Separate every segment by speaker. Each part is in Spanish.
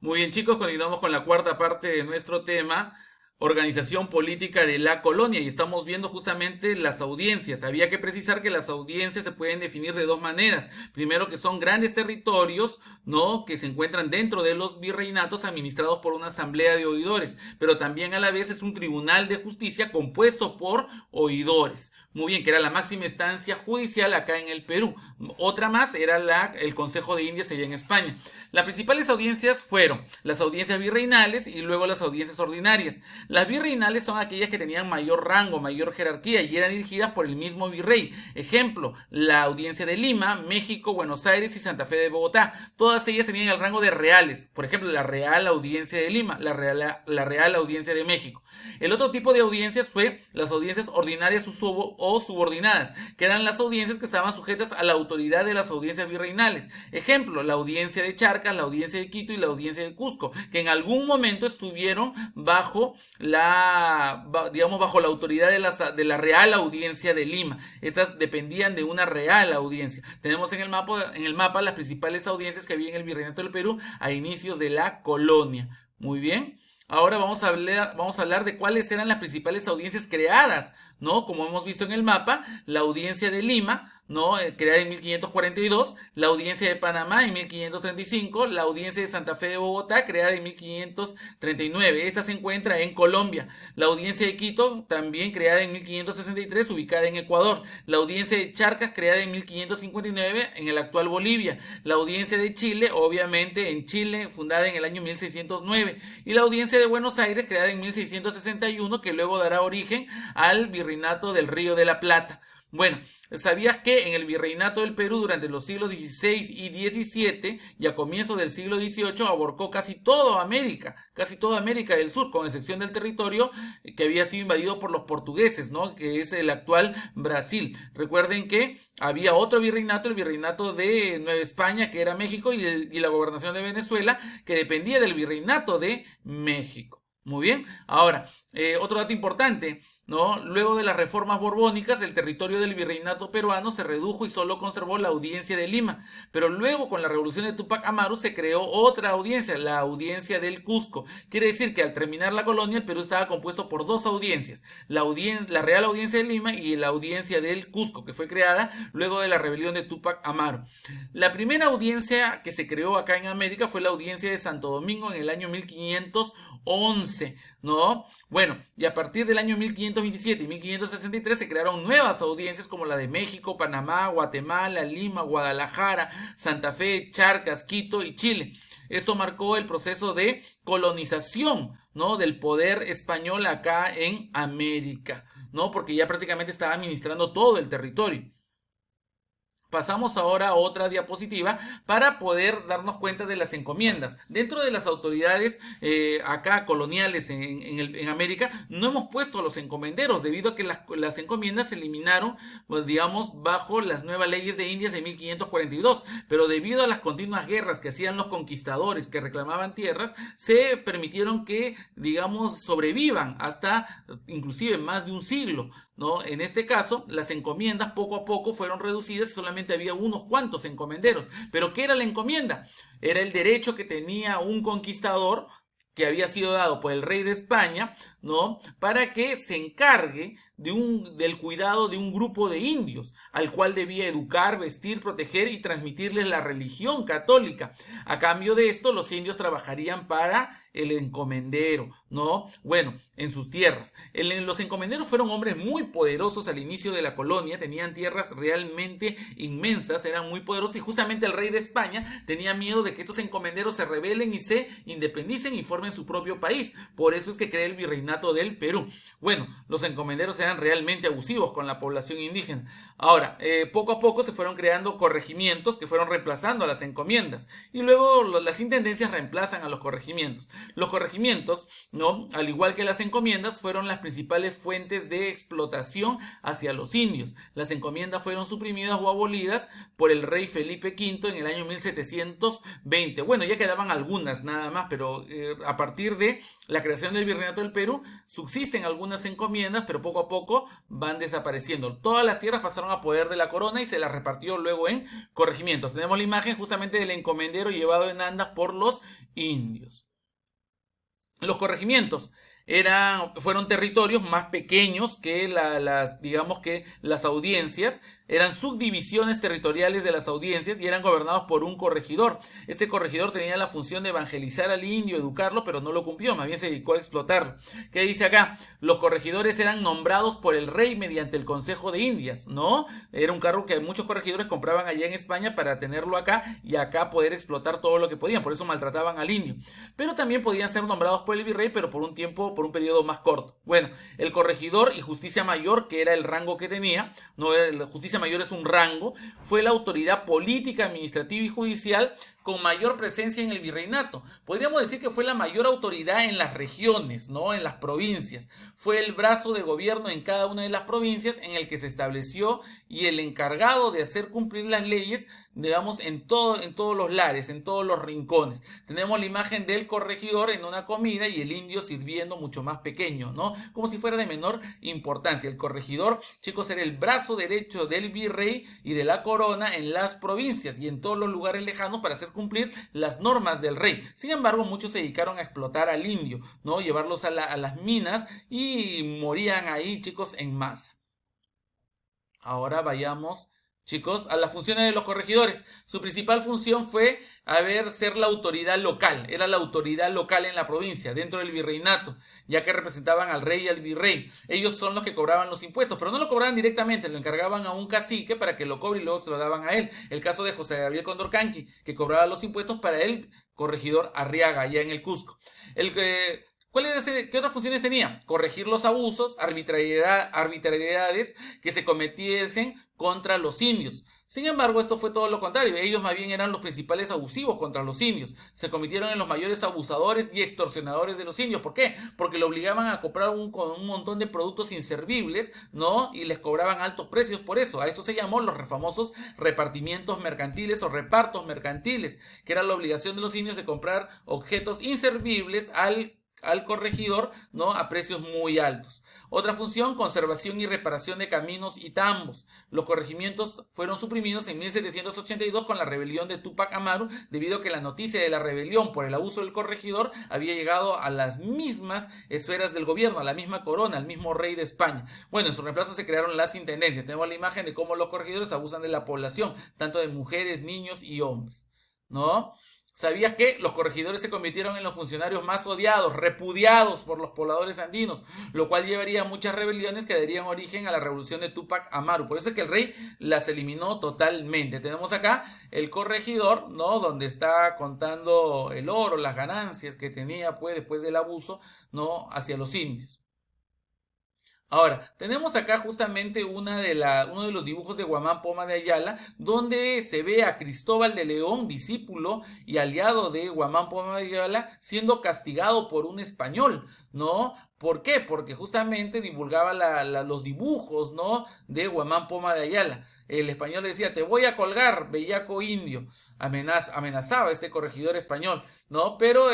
Speaker 1: Muy bien, chicos, continuamos con la cuarta parte de nuestro tema, organización política de la colonia, y estamos viendo justamente las audiencias. Había que precisar que las audiencias se pueden definir de dos maneras. Primero, que son grandes territorios, ¿no? Que se encuentran dentro de los virreinatos administrados por una asamblea de oidores, pero también a la vez es un tribunal de justicia compuesto por oidores. Muy bien, que era la máxima instancia judicial acá en el Perú. Otra más era el Consejo de Indias allá en España. Las principales audiencias fueron las audiencias virreinales y luego las audiencias ordinarias. Las virreinales son aquellas que tenían mayor rango, mayor jerarquía y eran dirigidas por el mismo virrey. Ejemplo, la audiencia de Lima, México, Buenos Aires y Santa Fe de Bogotá. Todas ellas tenían el rango de reales. Por ejemplo, la Real Audiencia de Lima, la Real Audiencia de México. El otro tipo de audiencias fue las audiencias ordinarias o subordinadas, que eran las audiencias que estaban sujetas a la autoridad de las audiencias virreinales. Ejemplo, la audiencia de Charcas, la audiencia de Quito y la audiencia de Cusco, que en algún momento estuvieron bajo la autoridad de la Real Audiencia de Lima. Estas dependían de una Real Audiencia. Tenemos en el mapa las principales audiencias que había en el Virreinato del Perú a inicios de la colonia. Muy bien. Ahora vamos a hablar de cuáles eran las principales audiencias creadas, ¿no? Como hemos visto en el mapa, la audiencia de Lima, ¿no? Creada en 1542, la audiencia de Panamá en 1535, la audiencia de Santa Fe de Bogotá, creada en 1539. Esta se encuentra en Colombia. La audiencia de Quito, también creada en 1563, ubicada en Ecuador. La audiencia de Charcas, creada en 1559, en el actual Bolivia. La audiencia de Chile, obviamente en Chile, fundada en el año 1609. Y la audiencia de Buenos Aires, creada en 1661, que luego dará origen al Virreinato del Río de la Plata. Bueno, ¿sabías que en el Virreinato del Perú durante los siglos XVI y XVII y a comienzos del siglo XVIII abarcó casi toda América del Sur, con excepción del territorio que había sido invadido por los portugueses, ¿no? Que es el actual Brasil. Recuerden que había otro virreinato, el Virreinato de Nueva España, que era México, y la gobernación de Venezuela, que dependía del Virreinato de México. Muy bien, ahora, otro dato importante, ¿no? Luego de las reformas borbónicas, el territorio del virreinato peruano se redujo y solo conservó la audiencia de Lima. Pero luego, con la revolución de Tupac Amaru, se creó otra audiencia, la audiencia del Cusco. Quiere decir que al terminar la colonia, el Perú estaba compuesto por dos audiencias, la Real Audiencia de Lima y la audiencia del Cusco, que fue creada luego de la rebelión de Tupac Amaru. La primera audiencia que se creó acá en América fue la audiencia de Santo Domingo en el año 1511, ¿no? Bueno, y a partir del año 1527 y 1563 se crearon nuevas audiencias como la de México, Panamá, Guatemala, Lima, Guadalajara, Santa Fe, Charcas, Quito y Chile. Esto marcó el proceso de colonización, ¿no? Del poder español acá en América, ¿no? Porque ya prácticamente estaba administrando todo el territorio. Pasamos ahora a otra diapositiva para poder darnos cuenta de las encomiendas. Dentro de las autoridades acá coloniales en América, no hemos puesto a los encomenderos debido a que las encomiendas se eliminaron, pues, digamos, bajo las nuevas leyes de Indias de 1542. Pero debido a las continuas guerras que hacían los conquistadores que reclamaban tierras, se permitieron que, digamos, sobrevivan hasta inclusive más de un siglo, ¿no? En este caso, las encomiendas poco a poco fueron reducidas y solamente había unos cuantos encomenderos. ¿Pero qué era la encomienda? Era el derecho que tenía un conquistador que había sido dado por el rey de España, ¿no? Para que se encargue del cuidado de un grupo de indios, al cual debía educar, vestir, proteger y transmitirles la religión católica. A cambio de esto, los indios trabajarían para el encomendero, ¿no? Bueno, en sus tierras. Los encomenderos fueron hombres muy poderosos al inicio de la colonia, tenían tierras realmente inmensas, eran muy poderosos y justamente el rey de España tenía miedo de que estos encomenderos se rebelen y se independicen y formen su propio país. Por eso es que crea el virreinato del Perú. Bueno, los encomenderos eran realmente abusivos con la población indígena. Ahora, poco a poco se fueron creando corregimientos que fueron reemplazando a las encomiendas y luego las intendencias reemplazan a los corregimientos. Los corregimientos, ¿no? Al igual que las encomiendas, fueron las principales fuentes de explotación hacia los indios. Las encomiendas fueron suprimidas o abolidas por el rey Felipe V en el año 1720. Bueno, ya quedaban algunas nada más, pero a partir de la creación del Virreinato del Perú, subsisten algunas encomiendas, pero poco a poco van desapareciendo. Todas las tierras pasaron a poder de la corona y se las repartió luego en corregimientos. Tenemos la imagen justamente del encomendero llevado en andas por los indios. Los corregimientos fueron territorios más pequeños que digamos que las audiencias, eran subdivisiones territoriales de las audiencias y eran gobernados por un corregidor. Este corregidor tenía la función de evangelizar al indio, educarlo, pero no lo cumplió, más bien se dedicó a explotarlo. ¿Qué dice acá? Los corregidores eran nombrados por el rey mediante el Consejo de Indias, ¿no? Era un cargo que muchos corregidores compraban allá en España para tenerlo acá y acá poder explotar todo lo que podían, por eso maltrataban al indio. Pero también podían ser nombrados por el virrey, pero por un tiempo, por un periodo más corto. Bueno, el corregidor y justicia mayor, que era el rango que tenía, no era, la justicia mayor es un rango, fue la autoridad política, administrativa y judicial con mayor presencia en el virreinato. Podríamos decir que fue la mayor autoridad en las regiones, ¿no? En las provincias. Fue el brazo de gobierno en cada una de las provincias en el que se estableció y el encargado de hacer cumplir las leyes, digamos, en todos los lares, en todos los rincones. Tenemos la imagen del corregidor en una comida y el indio sirviendo mucho más pequeño, ¿no? Como si fuera de menor importancia. El corregidor, chicos, era el brazo derecho del virrey y de la corona en las provincias y en todos los lugares lejanos para hacer cumplir las normas del rey. Sin embargo, muchos se dedicaron a explotar al indio, ¿no? Llevarlos a las minas y morían ahí, chicos, en masa. Ahora vayamos, chicos, a las funciones de los corregidores. Su principal función fue ser la autoridad local. Era la autoridad local en la provincia, dentro del virreinato, ya que representaban al rey y al virrey. Ellos son los que cobraban los impuestos, pero no lo cobraban directamente, lo encargaban a un cacique para que lo cobre y luego se lo daban a él. El caso de José Gabriel Condorcanqui, que cobraba los impuestos para el corregidor Arriaga, allá en el Cusco. ¿Qué otras funciones tenía? Corregir los abusos, arbitrariedades que se cometiesen contra los indios. Sin embargo, esto fue todo lo contrario. Ellos más bien eran los principales abusivos contra los indios. Se convirtieron en los mayores abusadores y extorsionadores de los indios. ¿Por qué? Porque lo obligaban a comprar con un montón de productos inservibles, ¿no? Y les cobraban altos precios por eso. A esto se llamó los famosos repartimientos mercantiles o repartos mercantiles, que era la obligación de los indios de comprar objetos inservibles al corregidor, ¿no? A precios muy altos. Otra función, conservación y reparación de caminos y tambos. Los corregimientos fueron suprimidos en 1782 con la rebelión de Túpac Amaru, debido a que la noticia de la rebelión por el abuso del corregidor había llegado a las mismas esferas del gobierno, a la misma corona, al mismo rey de España. Bueno, en su reemplazo se crearon las intendencias. Tenemos la imagen de cómo los corregidores abusan de la población, tanto de mujeres, niños y hombres, ¿no? ¿Sabías que los corregidores se convirtieron en los funcionarios más odiados, repudiados por los pobladores andinos? Lo cual llevaría a muchas rebeliones que darían origen a la revolución de Túpac Amaru. Por eso es que el rey las eliminó totalmente. Tenemos acá el corregidor, ¿no? Donde está contando el oro, las ganancias que tenía pues después del abuso, ¿no? Hacia los indios. Ahora, tenemos acá justamente uno de los dibujos de Guamán Poma de Ayala, donde se ve a Cristóbal de León, discípulo y aliado de Guamán Poma de Ayala, siendo castigado por un español, ¿no? ¿Por qué? Porque justamente divulgaba los dibujos, ¿no? De Guamán Poma de Ayala. El español decía, te voy a colgar, bellaco indio. Amenazaba a este corregidor español, ¿no? Pero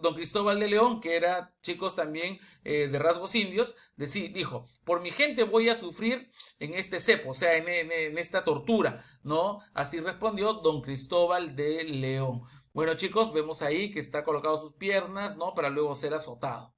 Speaker 1: don Cristóbal de León, que era, chicos, también de rasgos indios, dijo, por mi gente voy a sufrir en este cepo, o sea, en esta tortura, ¿no? Así respondió don Cristóbal de León. Bueno, chicos, vemos ahí que está colocado sus piernas, ¿no? Para luego ser azotado.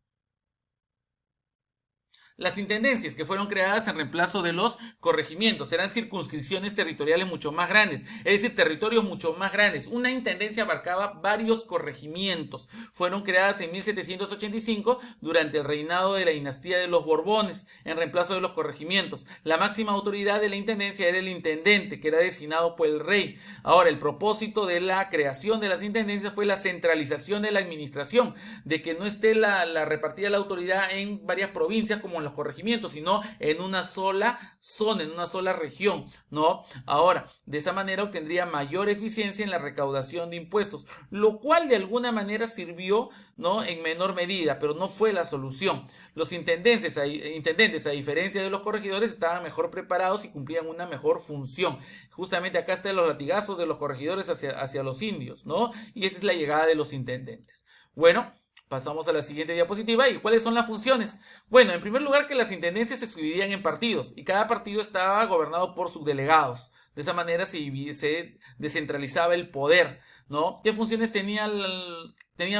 Speaker 1: Las intendencias, que fueron creadas en reemplazo de los corregimientos, eran circunscripciones territoriales mucho más grandes, es decir, territorios mucho más grandes. Una intendencia abarcaba varios corregimientos. Fueron creadas en 1785 durante el reinado de la dinastía de los Borbones, en reemplazo de los corregimientos. La máxima autoridad de la intendencia era el intendente, que era designado por el rey. Ahora, el propósito de la creación de las intendencias fue la centralización de la administración, de que no esté la repartida la autoridad en varias provincias como en los corregimientos, sino en una sola zona, en una sola región, ¿no? Ahora, de esa manera obtendría mayor eficiencia en la recaudación de impuestos, lo cual de alguna manera sirvió, ¿no? En menor medida, pero no fue la solución. Los intendentes, a diferencia de los corregidores, estaban mejor preparados y cumplían una mejor función. Justamente acá están los latigazos de los corregidores hacia los indios, ¿no? Y esta es la llegada de los intendentes. Bueno, pasamos a la siguiente diapositiva. ¿Y cuáles son las funciones? Bueno, en primer lugar, que las intendencias se subdividían en partidos y cada partido estaba gobernado por subdelegados. De esa manera se descentralizaba el poder, ¿no? ¿Qué funciones tenían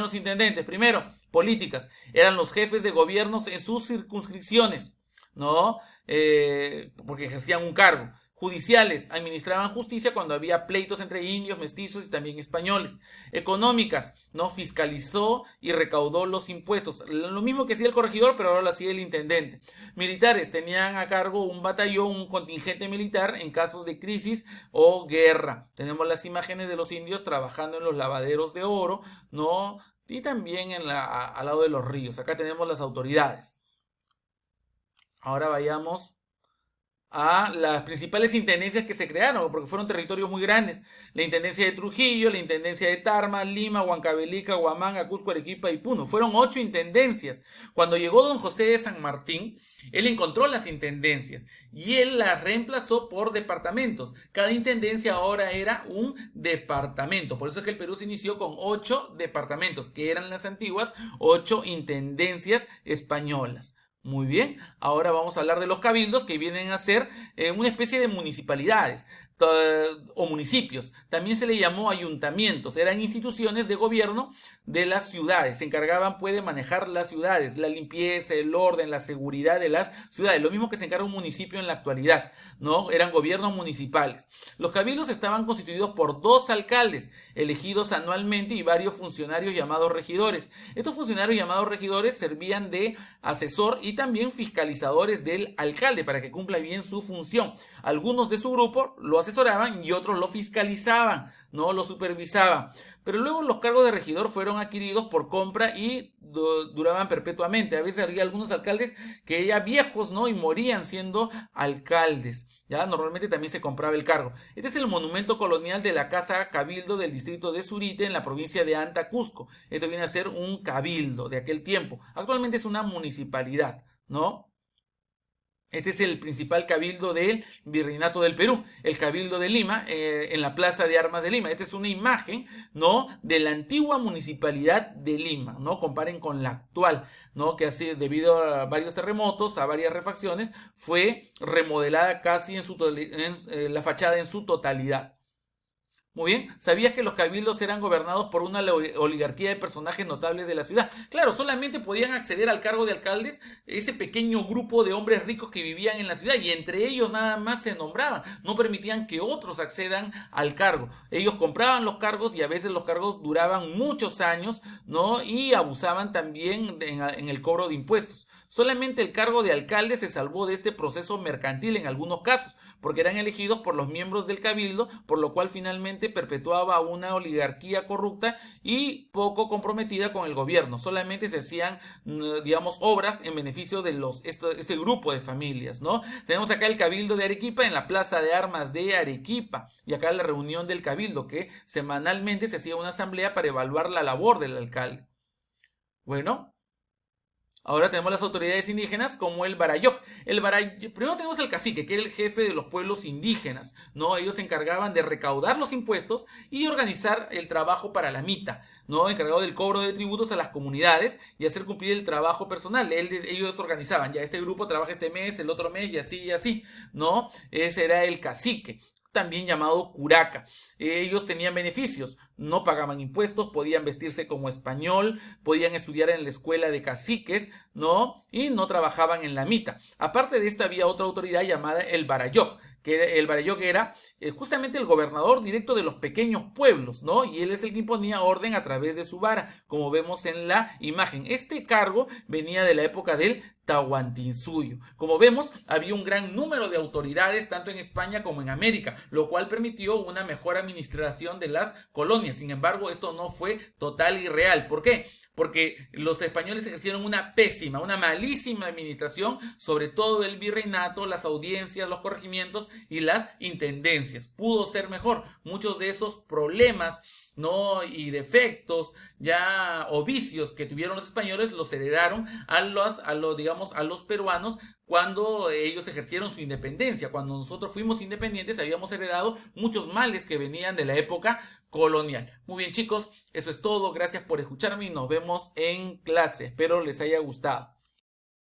Speaker 1: los intendentes? Primero, políticas. Eran los jefes de gobiernos en sus circunscripciones, ¿no? Porque ejercían un cargo. Judiciales, administraban justicia cuando había pleitos entre indios, mestizos y también españoles. Económicas, ¿no? Fiscalizó y recaudó los impuestos. Lo mismo que hacía el corregidor, pero ahora lo hacía el intendente. Militares, tenían a cargo un batallón, un contingente militar en casos de crisis o guerra. Tenemos las imágenes de los indios trabajando en los lavaderos de oro, ¿no? Y también al lado de los ríos. Acá tenemos las autoridades. Ahora vayamos a las principales intendencias que se crearon, porque fueron territorios muy grandes. La intendencia de Trujillo, la intendencia de Tarma, Lima, Huancavelica, Huamanga, Cusco, Arequipa y Puno. Fueron 8 intendencias. Cuando llegó don José de San Martín, él encontró las intendencias y él las reemplazó por departamentos. Cada intendencia ahora era un departamento. Por eso es que el Perú se inició con 8 departamentos, que eran las antiguas 8 intendencias españolas. Muy bien, ahora vamos a hablar de los cabildos, que vienen a ser una especie de municipalidades o municipios. También se le llamó ayuntamientos, eran instituciones de gobierno de las ciudades, se encargaban pues de manejar las ciudades, la limpieza, el orden, la seguridad de las ciudades, lo mismo que se encarga un municipio en la actualidad, ¿no? Eran gobiernos municipales. Los cabildos estaban constituidos por 2 alcaldes, elegidos anualmente, y varios funcionarios llamados regidores. Estos funcionarios llamados regidores servían de asesor y también fiscalizadores del alcalde para que cumpla bien su función. Algunos de su grupo lo asesoraban y otros lo fiscalizaban, no lo supervisaban. Pero luego los cargos de regidor fueron adquiridos por compra y duraban perpetuamente. A veces había algunos alcaldes que ya viejos, ¿no? Y morían siendo alcaldes. Ya normalmente también se compraba el cargo. Este es el monumento colonial de la Casa Cabildo del distrito de Surite en la provincia de Anta, Cusco. Esto viene a ser un cabildo de aquel tiempo. Actualmente es una municipalidad, ¿no? Este es el principal cabildo del Virreinato del Perú, el Cabildo de Lima, en la Plaza de Armas de Lima. Esta es una imagen, ¿no? De la antigua municipalidad de Lima, ¿no? Comparen con la actual, ¿no? Que así, debido a varios terremotos, a varias refacciones, fue remodelada casi en la fachada en su totalidad. Muy bien, ¿sabías que los cabildos eran gobernados por una oligarquía de personajes notables de la ciudad? Claro, solamente podían acceder al cargo de alcaldes ese pequeño grupo de hombres ricos que vivían en la ciudad, y entre ellos nada más se nombraban. No permitían que otros accedan al cargo. Ellos compraban los cargos y a veces los cargos duraban muchos años, ¿no? Y abusaban también en el cobro de impuestos. Solamente el cargo de alcalde se salvó de este proceso mercantil en algunos casos, porque eran elegidos por los miembros del cabildo, por lo cual finalmente perpetuaba una oligarquía corrupta y poco comprometida con el gobierno. Solamente se hacían, digamos, obras en beneficio de este grupo de familias, ¿no? Tenemos acá el Cabildo de Arequipa en la Plaza de Armas de Arequipa, y acá la reunión del cabildo, que semanalmente se hacía una asamblea para evaluar la labor del alcalde. Bueno, ahora tenemos las autoridades indígenas como el Barayoc. Primero tenemos el cacique, que era el jefe de los pueblos indígenas, ¿no? Ellos se encargaban de recaudar los impuestos y organizar el trabajo para la mita, ¿no? Encargado del cobro de tributos a las comunidades y hacer cumplir el trabajo personal. Ellos organizaban, ya este grupo trabaja este mes, el otro mes, y así, ¿no? Ese era el cacique, también llamado curaca. Ellos tenían beneficios, no pagaban impuestos, podían vestirse como español, podían estudiar en la escuela de caciques, ¿no? Y no trabajaban en la mita. Aparte de esto, había otra autoridad llamada el Barayoc, que el Barayoc era justamente el gobernador directo de los pequeños pueblos, ¿no? Y él es el que imponía orden a través de su vara, como vemos en la imagen. Este cargo venía de la época del Tahuantinsuyo. Como vemos, había un gran número de autoridades tanto en España como en América, lo cual permitió una mejor administración de las colonias. Sin embargo, esto no fue total y real. ¿Por qué? Porque los españoles ejercieron una pésima, una malísima administración sobre todo el virreinato, las audiencias, los corregimientos y las intendencias. Pudo ser mejor. Muchos de esos problemas ¿no? Y defectos ya o vicios que tuvieron los españoles los heredaron digamos, a los peruanos cuando ellos ejercieron su independencia. Cuando nosotros fuimos independientes habíamos heredado muchos males que venían de la época colonial. Muy bien, chicos, eso es todo. Gracias por escucharme y nos vemos en clase. Espero les haya gustado.